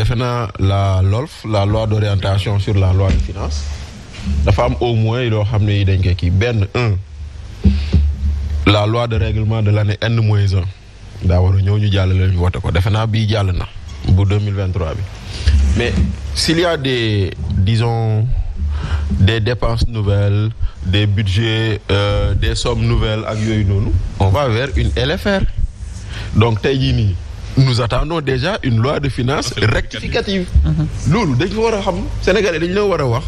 defe naa la LOLF la loi d'orientation sur la loi de finances dafa am au moins loo xam ne yi dañ koy kii benn la loi de règlement de l'année N-1 daa war a ñëw ñu jàllale ñu voté ko defe naa bii jàll na bu 2023 bi mais s'il y a des disons des dépenses nouvelles des budgets des sommes nouvelles ak yooyu noonu on va vers une LFR donc tey jii nii nous attendons déjà une loi de finances rectificative loolu dañ ko war a xam Sénégalais dañ la war a wax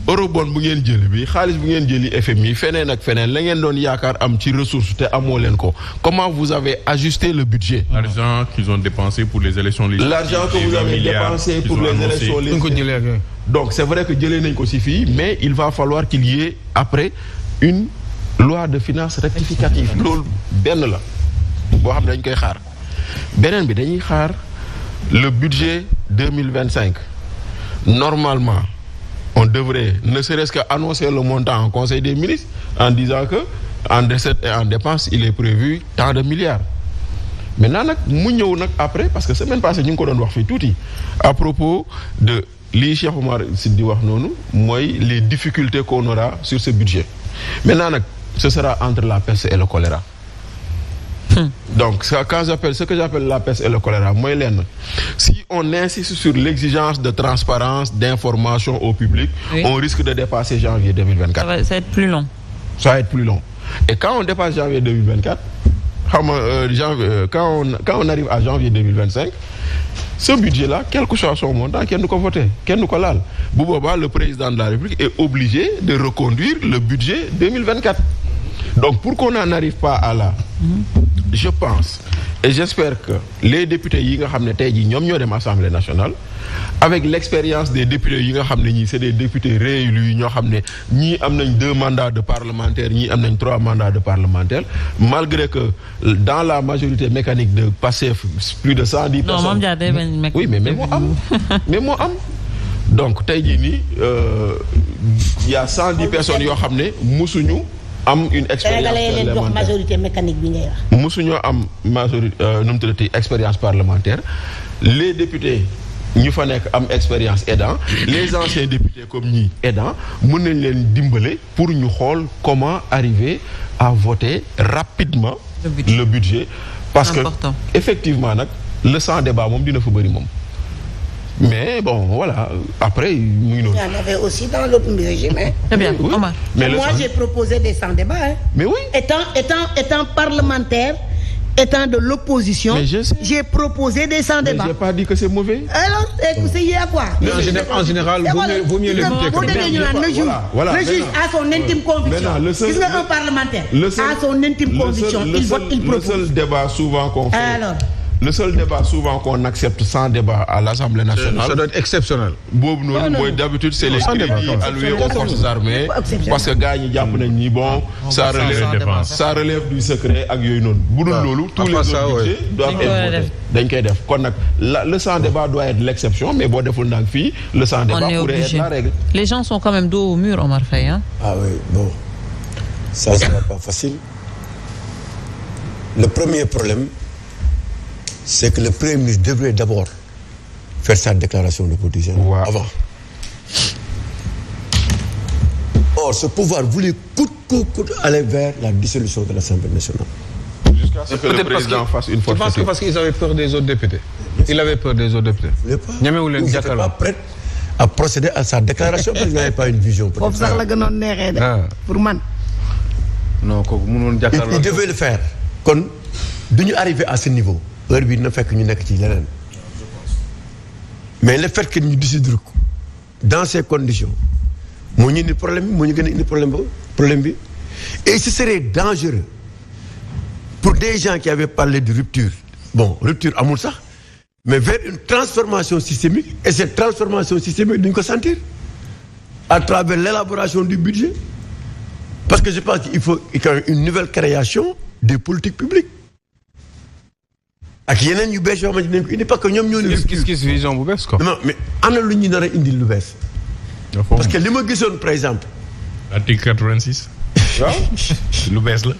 eurobond bu ngeen jëli bi xaalis bu ngeen jëli FMI feneen ak feneen la ngeen doon yaakaar am ci ressources te amoo leen ko comment vous avez ajusté le budget. L'argent qu'ils ont dépensé pour les élections législatives. L'argent que vous avez dépensé pour les élections législatives. Donc c'est vrai que jëlee nañ ko ci fii mais il va falloir qu'il y ait après une loi de finances rectificative loolu benn la boo xam ne dañ koy xaar beneen bi dañuy xaar le budget 2025 normalement. On devrait ne serait-ce qu'annoncer le montant en Conseil des ministres en disant que en recettes et en dépenses il est prévu tant de milliards maintenant nag mu ñëw nag après parce que semaine passée ñu ngi ko doon wax fii tuuti à propos de lii Cheikh Oumar Sy di wax noonu mooy les difficultés qu'on aura sur ce budget maintenant nag ce sera entre la peste et le choléra. Donc quand j'appelle ce que j'appelle la peste et le choléra mooy lenn si on insiste sur l'exigence de transparence d'information au public on risque de dépasser janvier 2024. Ça va être plus long. Ça va être plus long et quand on dépasse janvier 2024 xam nga quand on arrive à janvier 2025 ce budget-là quel que soit son montant kenn du ko voter kenn du ko laal bu boobaa le président de la République est obligé de reconduire le budget 2024 donc pour qu'on n'en arrive pas à là je pense et j'espère que les députés yi nga xam ne tey jii ñoom ñoo dem Assemblée nationale avec l'expérience des députés yi nga xam ne ñii c'est des députés réélus ñoo xam ne ñii am nañ 2 mandats de parlementaires ñii am nañ 3 mandats de parlementaires malgré que dans la majorité mécanique de Pastef plus de 110 personnes. Non moom jaa day bañ oui mais moo am mais moo am donc tey jii nii y a 110 personnes yoo xam ne musuñu am une expérience parlementaire majorité mécanique bi ngay wax. musuñoo am majorité nu mu tuddati expérience parlementaire les députés ñu fa nekk am expérience aidant les anciens députés comme ñii aidant mën nañ leen dimbale pour ñu xool comment arriver à voter rapidement le budget parce que effectivement nag le sans débat moom dina fa bëri moom mais bon voilà après mu ngi noonu. Il y en avait aussi dans l'autre régime. Très bien, oui. Omar. Mais moi j'ai proposé des sans débat. Mais oui. Étant parlementaire, étant de l'opposition, j'ai proposé des sans débat. Mais j'ai pas dit que c'est mauvais. Alors, c'est à quoi? Mais en général, vaut mieux l'écouter que le juge a son intime conviction. Gis nga un parlementaire a son intime conviction. Il vote, il propose. Le seul débat souvent qu'on fait. Alors. Le seul débat souvent qu'on accepte sans débat à l'Assemblée nationale. Ça doit être exceptionnel. boobu noonu mooy d'habitude c'est les crédits alloués aux forces armées parce que gars ñi jàpp nañ ni bon ça relève du secret ak yooyu noonu. bu dul loolu tous les autres budgets doivent être votés dañ koy def kon nag le sans débat doit être l'exception mais boo deful nag fii le sans débat pourrait être la règle. Les gens sont quand même dos au mur, Omar Faye, hein? Ah oui, bon. Ça sera pas facile. Le premier problème c'est que le Premier ministre devrait d'abord faire sa déclaration de politique avant. Or, ce pouvoir voulait coûte aller vers la dissolution de l'Assemblée nationale. Jusqu'à ce que le président fasse une forte. Je pense que parce qu'ils avaient peur des autres députés. Il avait peur des autres députés. Ils n'étaient pas prêts à procéder à sa déclaration parce qu'il n'avait pas une vision. Pour man. Non, il devait le faire. Quand nous arriver à ce niveau. heure bi dina fekk ñu nekk ci leneen mais le fait que ñu décider dans ces conditions moo ñu indi problème bi moo ñu gën a indi problème bi et ce serait dangereux pour des gens qui avaient parlé de rupture bon rupture amul sax mais vers une transformation systémique et cette transformation systémique duñ ko sentir à travers l'élaboration du budget parce que je pense qu'il faut une nouvelle création des politiques publiques ak yeneen yu bees yoo xamante ne ko indi parce que ñoom ñoo ne gis vision bu bees quoi. non mais ana lu ñu nar a indi lu bees. parce que li ma gisoon par exemple. article 86. waaw lu bees la.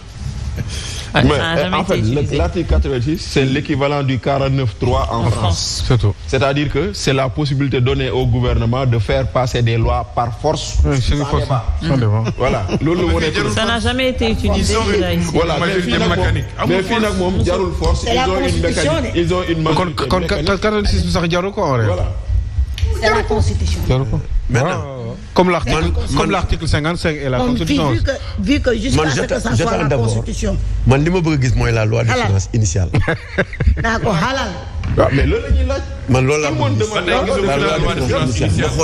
Mais en fait, l'article 86, c'est l'équivalent du 49.3 en France. C'est-à-dire que c'est la possibilité donnée au gouvernement de faire passer des lois par force. Oui, sans débat. Voilà. Ça n'a jamais été utilisé déjà ici. Voilà. Mais finalement, jarul force, ils ont une mécanique. 46 ça jarul quoi en vrai. Voilà. C'est la Constitution. Maintenant, comme l'article 55 et la Constitution. Vu que jusqu'à ce que ça soit la Constitution. Man li ma bëgg gis mooy la loi de finances initiale. D'accord, halal. Mais loolu la ñuy laaj. Man loolu la on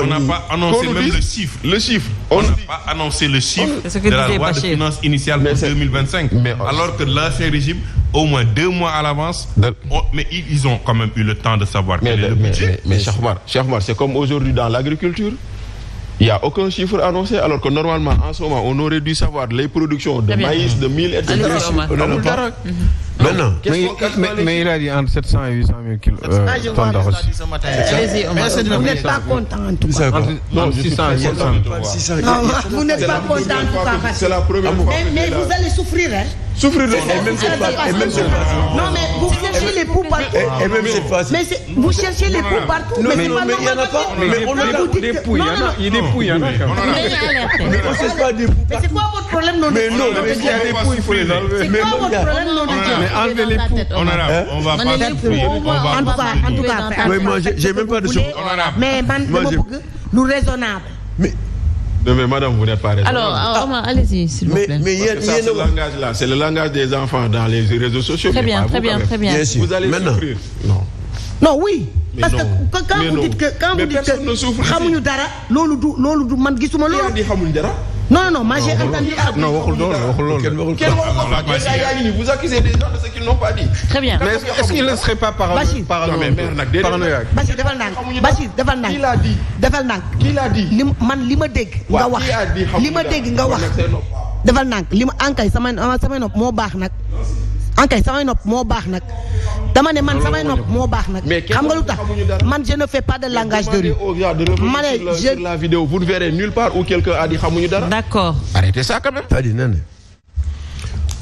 n'a pas annoncé même le chiffre. On n'a pas annoncé le chiffre de la loi de finances initiale pour 2025. Alors que l'ancien régime, au moins 2 mois à l'avance, mais ils ont quand même eu le temps de savoir quel est le budget. Mais Cheikh Omar, c'est comme aujourd'hui dans l'agriculture. Il n'y a aucun chiffre annoncé, alors que normalement, en ce moment, on aurait dû savoir les productions de maïs, de mil, etc. Maintenant. Mais il a dit entre 700 et 800 000 tonnes d'arroz. Vous n'êtes pas content en tout cas. Non, 600 et 700. Non, vous n'êtes pas content en tout cas. C'est la première fois. Mais vous allez souffrir, hein? Souffrir de Non, mais vous cherchez les poux partout. Et même cette fois-ci. Mais vous cherchez les poux partout. Mais il n'y en a pas. Mais on a des poux, il y a des poux, il y en a. Mais on ne cherche pas des poux. Mais c'est quoi votre problème, non? Mais non, mais il y a des poux, il faut les enlever. C'est quoi votre problème, non? Enlevez les poux. On va pas souffrir. En tout cas. Oui, moi, j'ai même pas de souffle. Mais nous raisonnable. Non, mais madame, vous n'êtes pas raisonnable. Alors, Omar, allez-y, s'il vous plaît. Mais ce langage-là, c'est le langage des enfants dans les réseaux sociaux. Très bien. Vous allez souffrir. Non, oui. Parce que quand vous dites que xamuñu dara, loolu du man gisuma loolu. Non, moi j'ai entendu. Non, waxul loolu. Vous accusez des gens de ce qu'ils n'ont pas dit. Très bien. Mais est-ce qu'il ne serait pas paranoïaque? Bachir, defal ndànk. Qui l'a dit? Man li ma dégg nga wax. Defal ndànk. Li ma ankay samay nopp moo baax nag. Dama ne man samay nopp moo baax nag. Xam nga lu tax man je ne fais pas de langage de rue. Ma ne sur la vidéo, vous ne verrez nulle part où quelqu'un a dit xamuñu dara. D'accord. Arrêtez ça quand même.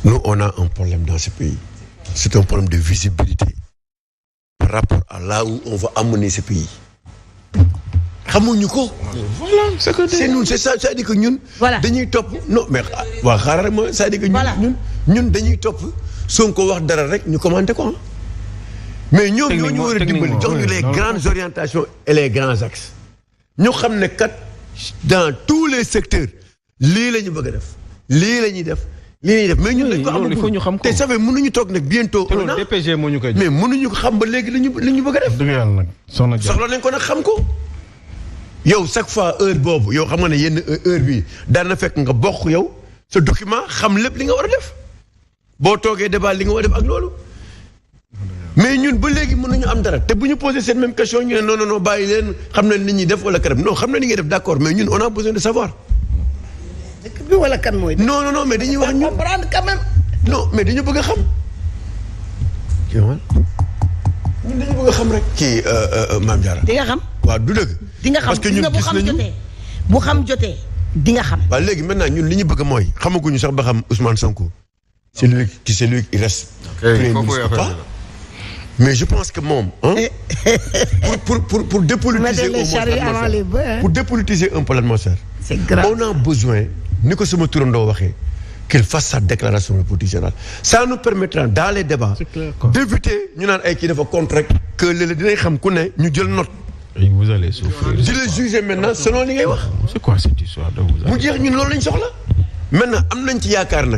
Nous, on a un problème dans ce pays. C'est un problème de visibilité par rapport à là où on va amener ce pays. Xamuñu ko. Voilà, c'est nous, c'est ça, c'est-à-dire que ñun. dañuy topp non mais waa xaaral ma c'est-à-dire que ñun dañuy topp Sonko wax dara rek ñu commenté ko. Mais ñoom ñoo ñu war a dimbali jox ñu les grandes orientations et les grands axes. ñu xam ne kat dans tous les secteurs lii la ñu bëgg a def lii la ñuy def mais ñun dañ ko amul te ça fait mënuñu toog nag bientôt. DPG moo ñu koy jox mais mënuñu ko xam ba léegi li ñu bëgg a def. dëgg yàlla nag soxla nañ ko nag xam ko. yow chaque fois heure boobu yow xam nga ne yenn heure bi daan na fekk nga bokk yow sa document xam lépp li nga war a def boo toogee débat li nga war a def ak loolu. mais ñun ba léegi mën nañu am dara te bu ñu posé cette même question ñu ne non bàyyi leen xam na li ñuy def wala kanam non xam na li ngay def d'accord mais ñun on a besoin de savoir. dëkk bi wala kan mooy. non mais dañuy wax ñun comprendre quand même. non mais dañu bëgg a xam. ñun dañu bëgg a xam rek. kii Mame Diarra. di nga xam. waaw du dëgg. di nga xam parce que ñun gis nañu bu xam jotee di nga xam. waaw léegi maintenant ñun li ñu bëgg mooy xamaguñu sax ba xam Ousmane Sonko. c'est lui qui reste. premier ministre pas. Mais je pense que moom pour dépolitiser pour dépolitiser un peu l'atmosphère. C'est grave. On a besoin ni ko sama turandoo waxee qu'il fasse sa déclaration de politique générale. Ça nous permettra dans les débats d'éviter ñu naan ay kii dafa contre que léeg-léeg dinañ xam ku ne ñu jël note. Et vous allez souffrir. di la juger maintenant selon li ngay wax. C'est quoi cette histoire de vous? mu jeex ñun loolu lañ soxla. maintenant am nañ ci yaakaar nag.